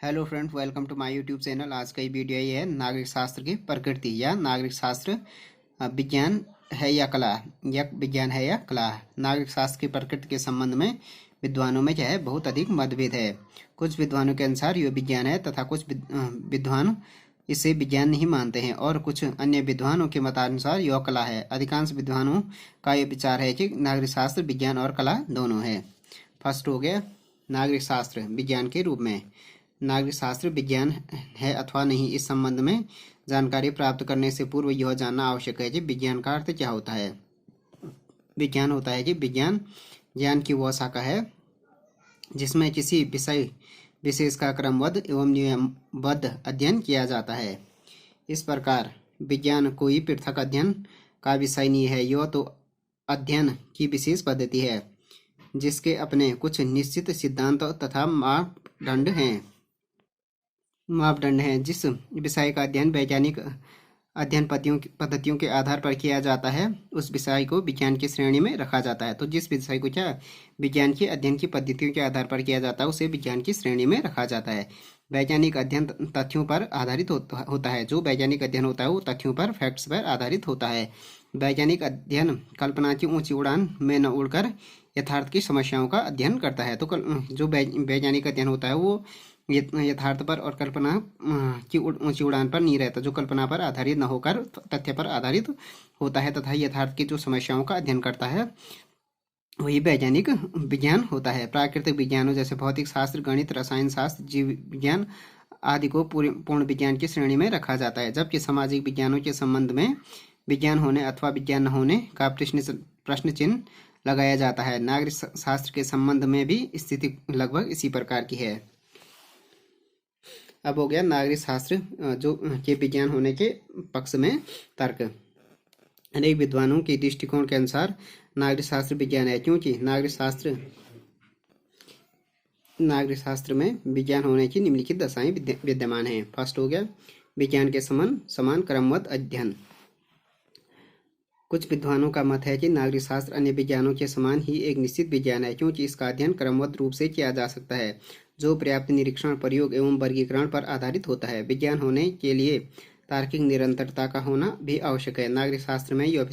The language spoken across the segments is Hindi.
Hello friends, welcome to my YouTube channel. आज का ये वीडियो ये है नागरिक शास्त्र की प्रकृति या नागरिक शास्त्र विज्ञान है या कला, या विज्ञान है या कला। नागरिक शास्त्र की प्रकृति के संबंध में विद्वानों में क्या है, बहुत अधिक मतभेद है। कुछ विद्वानों के अनुसार यह विज्ञान है तथा कुछ विद्वान इसे विज्ञान नहीं मानते हैं और कुछ अन्य विद्वानों के मतानुसार यह कला है। अधिकांश विद्वानों का यह विचार है कि नागरिक शास्त्र विज्ञान और कला दोनों है। फर्स्ट हो गया नागरिक शास्त्र विज्ञान के रूप में। नागरिक शास्त्र विज्ञान है अथवा नहीं, इस संबंध में जानकारी प्राप्त करने से पूर्व यह जानना आवश्यक है कि विज्ञान का अर्थ क्या होता है। विज्ञान होता है कि विज्ञान ज्ञान की वह शाखा है जिसमें किसी विषय विशेष का क्रमबद्ध एवं नियमबद्ध अध्ययन किया जाता है। इस प्रकार विज्ञान कोई पृथक अध्ययन का विषय नहीं है, यह तो अध्ययन की विशेष पद्धति है जिसके अपने कुछ निश्चित सिद्धांत तथा मापदंड हैं। जिस विषय का अध्ययन वैज्ञानिक अध्ययन पद्धतियों के आधार पर किया जाता है उस विषय को विज्ञान की श्रेणी में रखा जाता है। तो जिस विषय को क्या विज्ञान के अध्ययन की पद्धतियों के आधार पर किया जाता है उसे विज्ञान की श्रेणी में रखा जाता है। वैज्ञानिक अध्ययन तथ्यों पर आधारित होता है। जो वैज्ञानिक अध्ययन होता है वो तथ्यों पर, फैक्ट्स पर आधारित होता है। वैज्ञानिक अध्ययन कल्पना की ऊंची उड़ान में न उड़कर यथार्थ की समस्याओं का अध्ययन करता है। तो जो वैज्ञानिक अध्ययन होता है वो यथार्थ पर और कल्पना की ऊंची उड़ान पर नहीं रहता, जो कल्पना पर आधारित न होकर तथ्य पर आधारित होता है तथा यथार्थ की जो समस्याओं का अध्ययन करता है वही वैज्ञानिक विज्ञान होता है। प्राकृतिक विज्ञानों जैसे भौतिक शास्त्र, गणित, रसायन शास्त्र, जीव विज्ञान आदि को पूर्ण विज्ञान की श्रेणी में रखा जाता है। जबकि सामाजिक विज्ञानों के संबंध में विज्ञान होने अथवा विज्ञान न होने का प्रश्न चिन्ह लगाया जाता है। नागरिक शास्त्र के संबंध में भी स्थिति लगभग इसी प्रकार की है। अब हो गया नागरिक शास्त्र जो के विज्ञान होने के पक्ष में तर्क। अनेक विद्वानों के दृष्टिकोण के अनुसार नागरिक शास्त्र विज्ञान है, क्योंकि नागरिक शास्त्र में विज्ञान होने की निम्नलिखित दशाएं विद्यमान हैं। फर्स्ट हो गया विज्ञान के समान क्रमबद्ध अध्ययन। कुछ विद्वानों का मत है कि नागरिक शास्त्र अन्य विज्ञानों के समान ही एक निश्चित विज्ञान है, क्योंकि इसका अध्ययन क्रमबद्ध रूप से किया जा सकता है जो पर्याप्त निरीक्षण, प्रयोग एवं वर्गीकरण पर आधारित होता है। विज्ञान होने के लिए तार्किक निरंतरता का होना भी आवश्यक है। नागरिक शास्त्र में यह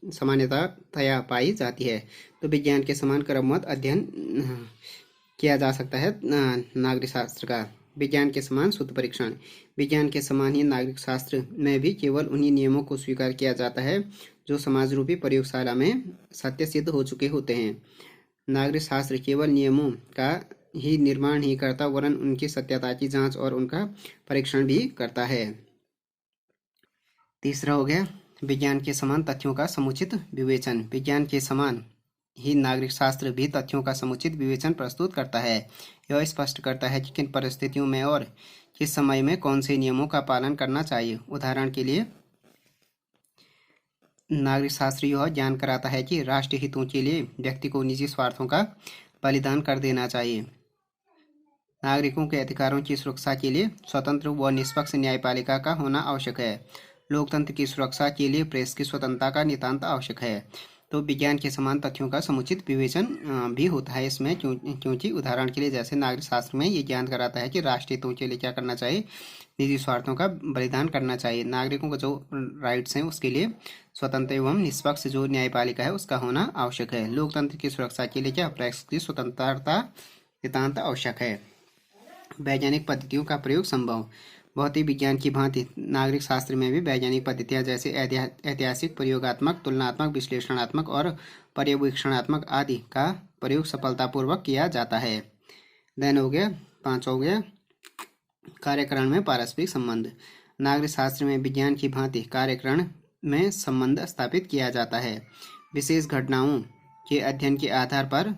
सामान्यतया पाई जाती है। तो विज्ञान के समान क्रमबद्ध अध्ययन किया जा सकता है नागरिक शास्त्र का। विज्ञान के समान शुद्ध परीक्षण। विज्ञान के समान ही नागरिक शास्त्र में भी केवल उन्हीं नियमों को स्वीकार किया जाता है जो समाज रूपी प्रयोगशाला में सत्य सिद्ध हो चुके होते हैं। नागरिक शास्त्र केवल नियमों का ही निर्माण नहीं करता वरन उनकी सत्यता की जांच और उनका परीक्षण भी करता है। तीसरा हो गया विज्ञान के समान तथ्यों का समुचित विवेचन। विज्ञान के समान ही नागरिक शास्त्र भी तथ्यों का समुचित विवेचन प्रस्तुत करता है। यह स्पष्ट करता है कि किन परिस्थितियों में और किस समय में कौन से नियमों का पालन करना चाहिए। उदाहरण के लिए नागरिक शास्त्र यह ज्ञान कराता है कि राष्ट्रीय हितों के लिए व्यक्ति को निजी स्वार्थों का बलिदान कर देना चाहिए। नागरिकों के अधिकारों की सुरक्षा के लिए स्वतंत्र व निष्पक्ष न्यायपालिका का होना आवश्यक है। लोकतंत्र की सुरक्षा के लिए प्रेस की स्वतंत्रता का नितांत आवश्यक है। तो विज्ञान के समान तथ्यों का समुचित विवेचन भी होता है इसमें, क्योंकि उदाहरण के लिए जैसे नागरिक शास्त्र में ये ज्ञान कराता है कि राष्ट्रीय हितों के लिए क्या करना चाहिए, निजी स्वार्थों का बलिदान करना चाहिए। नागरिकों को जो राइट्स हैं उसके लिए स्वतंत्र एवं निष्पक्ष जो न्यायपालिका है उसका होना आवश्यक है। लोकतंत्र की सुरक्षा के लिए क्या प्रेस की स्वतंत्रता नितांत आवश्यक है। वैज्ञानिक पद्धतियों का प्रयोग संभव। भौतिक विज्ञान की भांति नागरिक शास्त्र में भी वैज्ञानिक पद्धतियां जैसे ऐतिहासिक, प्रयोगात्मक, तुलनात्मक, विश्लेषणात्मक और पर्यवेक्षणात्मक आदि का प्रयोग सफलतापूर्वक किया जाता है। देन हो गया 5 हो गया कार्यकरण में पारस्परिक संबंध। नागरिक शास्त्र में विज्ञान की भांति कार्यकरण में संबंध स्थापित किया जाता है। विशेष घटनाओं के अध्ययन के आधार पर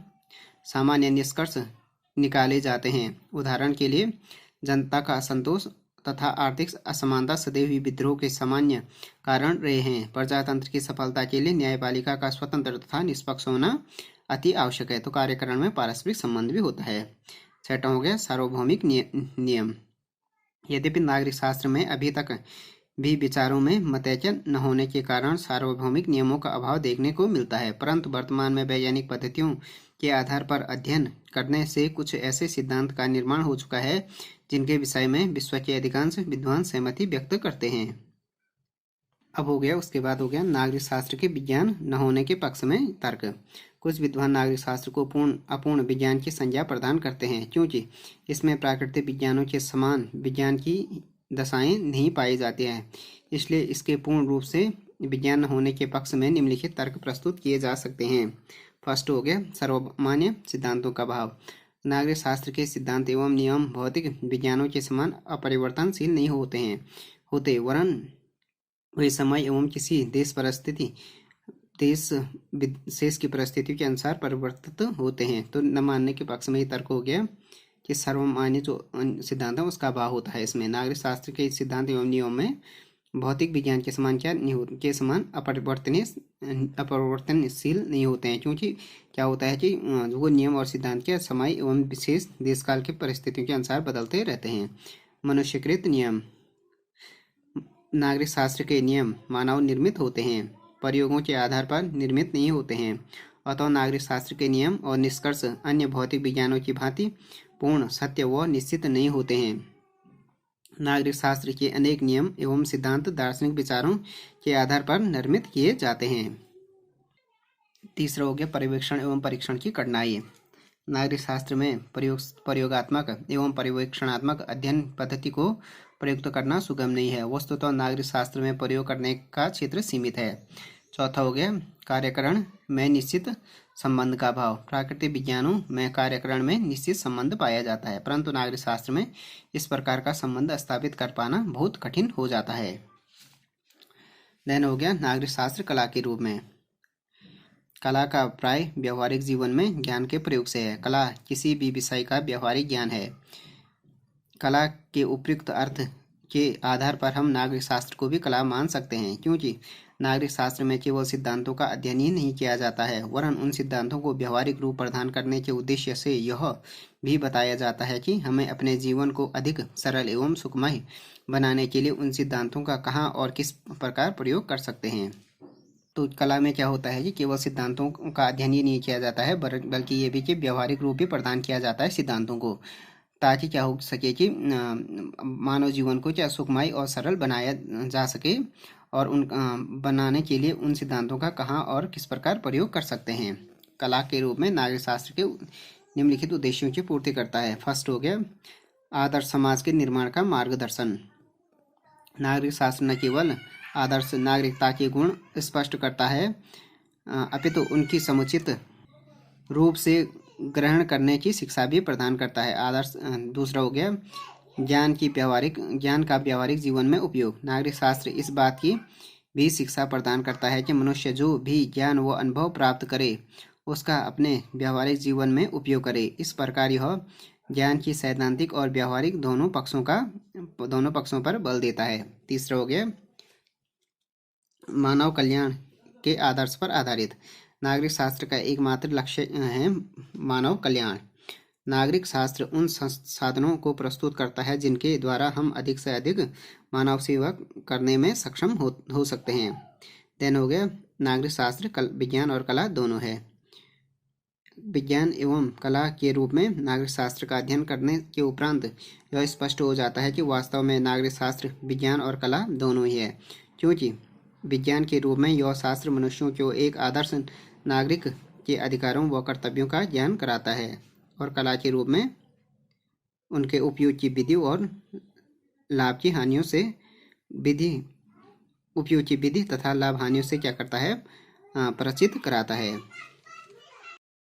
सामान्य निष्कर्ष निकाले जाते हैं। उदाहरण के लिए जनता का असंतोष तथा आर्थिक असमानता सदैव ही विद्रोह के सामान्य कारण रहे हैं। प्रजातंत्र की सफलता के लिए न्यायपालिका का स्वतंत्र तथा निष्पक्ष होना अति आवश्यक है। तो कार्यकरण में पारस्परिक संबंध भी होता है। 6वां हो गया सार्वभौमिक नियम। यद्यपि नागरिक शास्त्र में अभी तक भी विचारों में मतैक्य न होने के कारण सार्वभौमिक नियमों का अभाव देखने को मिलता है, परंतु वर्तमान में वैज्ञानिक पद्धतियों के आधार पर अध्ययन करने से कुछ ऐसे सिद्धांत का निर्माण हो चुका है जिनके विषय में विश्व के अधिकांश विद्वान सहमति व्यक्त करते हैं। अब हो गया, उसके बाद हो गया नागरिक शास्त्र के विज्ञान न होने के पक्ष में तर्क। कुछ विद्वान नागरिक शास्त्र को अपूर्ण विज्ञान की संज्ञा प्रदान करते हैं क्योंकि इसमें प्राकृतिक विज्ञानों के समान विज्ञान की दशाएं नहीं पाई जाती हैं। इसलिए इसके पूर्ण रूप से विज्ञान न होने के पक्ष में निम्नलिखित तर्क प्रस्तुत किए जा सकते हैं। फर्स्ट हो गया सर्वमान्य सिद्धांतों का भाव। नागरिक शास्त्र के सिद्धांत एवं नियम भौतिक विज्ञानों के समान अपरिवर्तनशील नहीं होते वरन वे समय एवं किसी देश विशेष की परिस्थितियों के अनुसार परिवर्तित होते हैं। तो न मानने के पक्ष में ये तर्क हो गया कि सर्वमान्य जो सिद्धांत है उसका अभाव होता है। इसमें नागरिक शास्त्र के सिद्धांत एवं नियम में भौतिक विज्ञान के समान के समान अपरिवर्तनशील नहीं होते हैं, क्योंकि क्या होता है कि वो नियम और सिद्धांत के समय एवं विशेष देश काल की परिस्थितियों के अनुसार बदलते रहते हैं। मनुष्यकृत नियम। नागरिक शास्त्र के नियम मानव निर्मित होते हैं, प्रयोगों के आधार पर निर्मित नहीं होते हैं। अतः नागरिक शास्त्र के नियम और निष्कर्ष अन्य भौतिक विज्ञानों की भांति पूर्ण सत्य व निश्चित नहीं होते हैं। नागरिक शास्त्र के अनेक नियम एवं सिद्धांत दार्शनिक विचारों के आधार पर निर्मित किए जाते हैं। तीसरा हो गया पर्यवेक्षण एवं परीक्षण की कठिनाई। नागरिक शास्त्र में प्रयोगात्मक एवं पर्यवेक्षणात्मक अध्ययन पद्धति को प्रयुक्त करना सुगम नहीं है। वस्तुतः नागरिक शास्त्र में प्रयोग करने का क्षेत्र सीमित है। चौथा हो गया कार्यकरण में निश्चित संबंध का भाव। प्राकृतिक विज्ञानों में कार्यकरण में निश्चित संबंध पाया जाता है, परंतु नागरिक शास्त्र में इस प्रकार का संबंध स्थापित कर पाना बहुत कठिन हो जाता है। देन हो गया नागरिक शास्त्र कला के रूप में। कला का प्राय व्यवहारिक जीवन में ज्ञान के प्रयोग से है। कला किसी भी विषय का व्यवहारिक ज्ञान है। कला के उपयुक्त अर्थ के आधार पर हम नागरिक शास्त्र को भी कला मान सकते हैं, क्योंकि नागरिक शास्त्र में केवल सिद्धांतों का अध्ययन ही नहीं किया जाता है, वरन उन सिद्धांतों को व्यवहारिक रूप प्रदान करने के उद्देश्य से यह भी बताया जाता है कि हमें अपने जीवन को अधिक सरल एवं सुखमय बनाने के लिए उन सिद्धांतों का कहाँ और किस प्रकार प्रयोग कर सकते हैं। तो कला में क्या होता है कि केवल सिद्धांतों का अध्ययन ही नहीं किया जाता है, बल्कि ये भी कि व्यवहारिक रूप भी प्रदान किया जाता है सिद्धांतों को, ताकि क्या हो सके कि मानव जीवन को क्या सुखमय और सरल बनाया जा सके, और उन बनाने के लिए उन सिद्धांतों का कहाँ और किस प्रकार प्रयोग कर सकते हैं। कला के रूप में नागरिक शास्त्र के निम्नलिखित उद्देश्यों की पूर्ति करता है। फर्स्ट हो गया आदर्श समाज के निर्माण का मार्गदर्शन। नागरिक शास्त्र न केवल आदर्श नागरिकता के गुण स्पष्ट करता है, अपितु उनकी समुचित रूप से ग्रहण करने की शिक्षा भी प्रदान करता है। आदर्श दूसरा हो गया ज्ञान का व्यवहारिक जीवन में उपयोग। नागरिक शास्त्र इस बात की भी शिक्षा प्रदान करता है कि मनुष्य जो भी ज्ञान व अनुभव प्राप्त करे उसका अपने व्यवहारिक जीवन में उपयोग करे। इस प्रकार यह ज्ञान की सैद्धांतिक और व्यवहारिक दोनों पक्षों पर बल देता है। तीसरा हो गया मानव कल्याण के आदर्श पर आधारित। नागरिक शास्त्र का एकमात्र लक्ष्य है मानव कल्याण। नागरिक शास्त्र उन साधनों को प्रस्तुत करता है जिनके द्वारा हम अधिक से अधिक मानव सेवा करने में सक्षम हो सकते हैं। देन हो गया नागरिक शास्त्र विज्ञान और कला दोनों है। विज्ञान एवं कला के रूप में नागरिक शास्त्र का अध्ययन करने के उपरांत यह स्पष्ट हो जाता है कि वास्तव में नागरिक शास्त्र विज्ञान और कला दोनों ही है, क्योंकि विज्ञान के रूप में यह शास्त्र मनुष्यों को एक आदर्श नागरिक के अधिकारों व कर्तव्यों का ज्ञान कराता है, और कला के रूप में उनके उपयोग की विधि और लाभ की हानियों से उपयोग की विधि तथा लाभ हानियों से क्या करता है परिचित कराता है।